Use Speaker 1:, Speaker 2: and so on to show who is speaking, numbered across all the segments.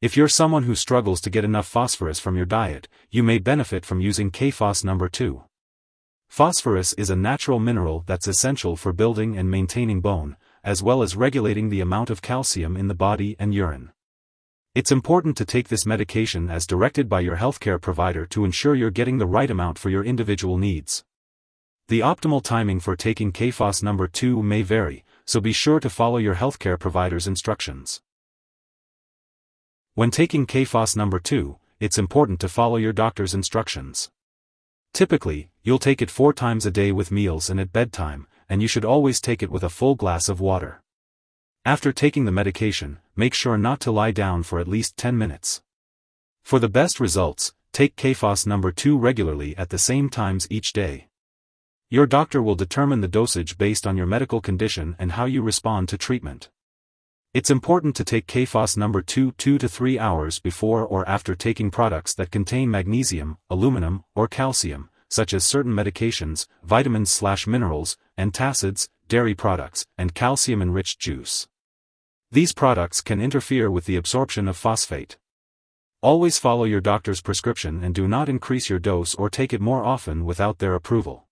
Speaker 1: If you're someone who struggles to get enough phosphorus from your diet, you may benefit from using K-Phos No.2. Phosphorus is a natural mineral that's essential for building and maintaining bone, as well as regulating the amount of calcium in the body and urine. It's important to take this medication as directed by your healthcare provider to ensure you're getting the right amount for your individual needs. The optimal timing for taking K-Phos No.2 may vary, so be sure to follow your healthcare provider's instructions. When taking K-Phos No.2, it's important to follow your doctor's instructions. Typically, you'll take it 4 times a day with meals and at bedtime, and you should always take it with a full glass of water. After taking the medication, make sure not to lie down for at least 10 minutes. For the best results, take K-Phos No.2 regularly at the same times each day. Your doctor will determine the dosage based on your medical condition and how you respond to treatment. It's important to take K-Phos No.2 2 to 3 hours before or after taking products that contain magnesium, aluminum, or calcium, such as certain medications, vitamins/minerals, antacids, dairy products, and calcium-enriched juice. These products can interfere with the absorption of phosphate. Always follow your doctor's prescription and do not increase your dose or take it more often without their approval.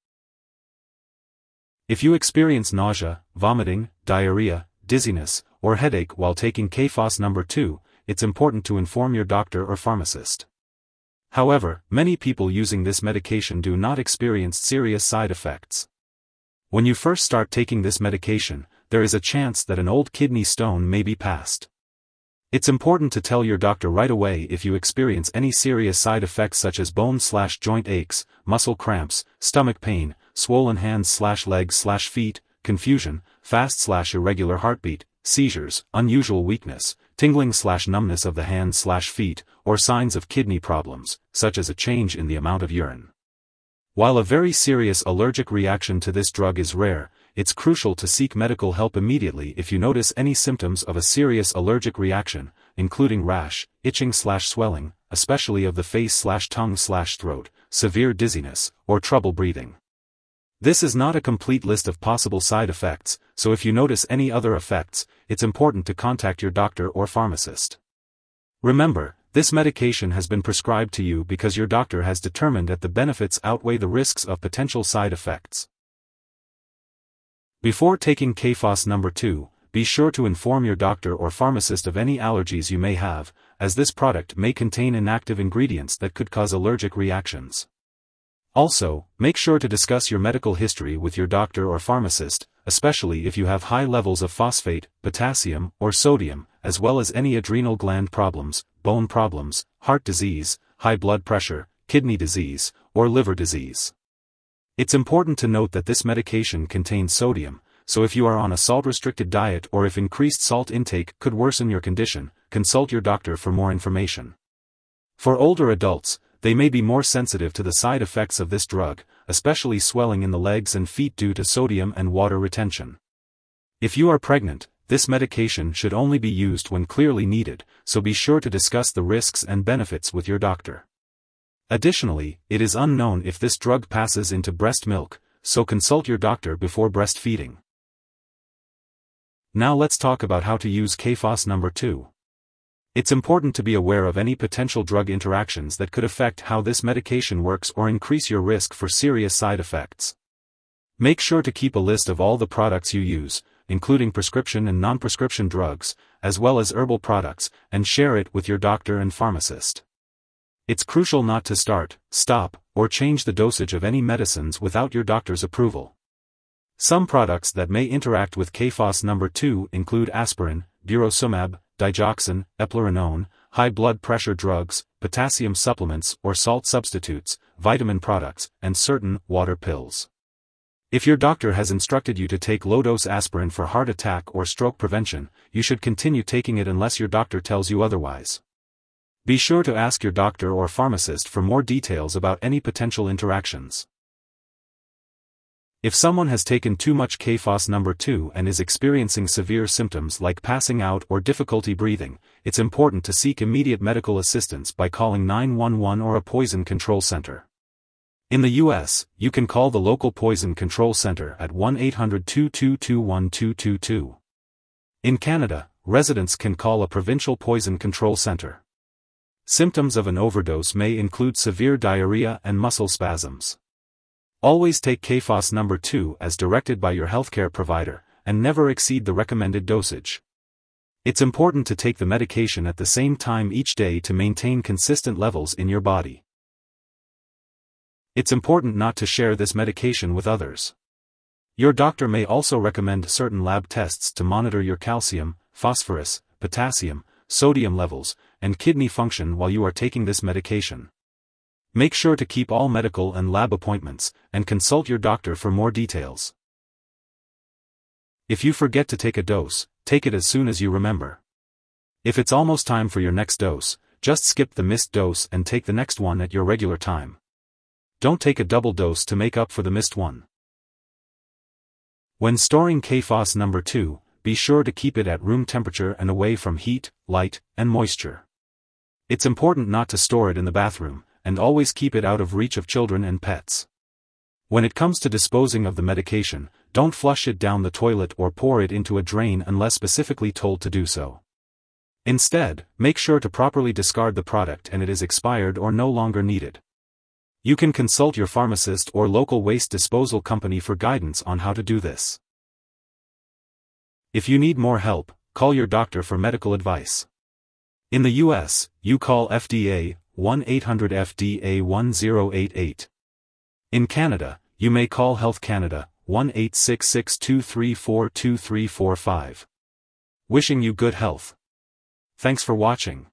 Speaker 1: If you experience nausea, vomiting, diarrhea, dizziness, or headache while taking K-Phos No.2, it's important to inform your doctor or pharmacist. However, many people using this medication do not experience serious side effects. When you first start taking this medication, there is a chance that an old kidney stone may be passed. It's important to tell your doctor right away if you experience any serious side effects such as bone/joint aches, muscle cramps, stomach pain, swollen hands/legs/feet, confusion, fast/irregular heartbeat, seizures, unusual weakness, tingling/numbness of the hands/feet, or signs of kidney problems, such as a change in the amount of urine. While a very serious allergic reaction to this drug is rare, it's crucial to seek medical help immediately if you notice any symptoms of a serious allergic reaction, including rash, itching/swelling, especially of the face/tongue/throat, severe dizziness, or trouble breathing. This is not a complete list of possible side effects, so if you notice any other effects, it's important to contact your doctor or pharmacist. Remember, this medication has been prescribed to you because your doctor has determined that the benefits outweigh the risks of potential side effects. Before taking K-Phos No.2, be sure to inform your doctor or pharmacist of any allergies you may have, as this product may contain inactive ingredients that could cause allergic reactions. Also, make sure to discuss your medical history with your doctor or pharmacist, especially if you have high levels of phosphate, potassium, or sodium, as well as any adrenal gland problems, bone problems, heart disease, high blood pressure, kidney disease, or liver disease. It's important to note that this medication contains sodium, so if you are on a salt-restricted diet or if increased salt intake could worsen your condition, consult your doctor for more information. For older adults, they may be more sensitive to the side effects of this drug, especially swelling in the legs and feet due to sodium and water retention. If you are pregnant, this medication should only be used when clearly needed, so be sure to discuss the risks and benefits with your doctor. Additionally, it is unknown if this drug passes into breast milk, so consult your doctor before breastfeeding. Now let's talk about how to use K-Phos No.2. It's important to be aware of any potential drug interactions that could affect how this medication works or increase your risk for serious side effects. Make sure to keep a list of all the products you use, including prescription and non-prescription drugs, as well as herbal products, and share it with your doctor and pharmacist. It's crucial not to start, stop, or change the dosage of any medicines without your doctor's approval. Some products that may interact with K-Phos No.2 include aspirin, burosumab, digoxin, eplerenone, high blood pressure drugs, potassium supplements or salt substitutes, vitamin products, and certain water pills. If your doctor has instructed you to take low-dose aspirin for heart attack or stroke prevention, you should continue taking it unless your doctor tells you otherwise. Be sure to ask your doctor or pharmacist for more details about any potential interactions. If someone has taken too much K-Phos No.2 and is experiencing severe symptoms like passing out or difficulty breathing, it's important to seek immediate medical assistance by calling 911 or a poison control center. In the U.S., you can call the local poison control center at 1-800-222-1222. In Canada, residents can call a provincial poison control center. Symptoms of an overdose may include severe diarrhea and muscle spasms. Always take K-Phos No.2 as directed by your healthcare provider, and never exceed the recommended dosage. It's important to take the medication at the same time each day to maintain consistent levels in your body. It's important not to share this medication with others. Your doctor may also recommend certain lab tests to monitor your calcium, phosphorus, potassium, sodium levels, and kidney function while you are taking this medication. Make sure to keep all medical and lab appointments, and consult your doctor for more details. If you forget to take a dose, take it as soon as you remember. If it's almost time for your next dose, just skip the missed dose and take the next one at your regular time. Don't take a double dose to make up for the missed one. When storing K-Phos No.2, be sure to keep it at room temperature and away from heat, light, and moisture. It's important not to store it in the bathroom, and always keep it out of reach of children and pets. When it comes to disposing of the medication, don't flush it down the toilet or pour it into a drain unless specifically told to do so. Instead, make sure to properly discard the product and it is expired or no longer needed. You can consult your pharmacist or local waste disposal company for guidance on how to do this. If you need more help, call your doctor for medical advice. In the US, you call FDA 1-800-FDA-1088. In Canada, you may call Health Canada 1-866-234-2345. Wishing you good health. Thanks for watching.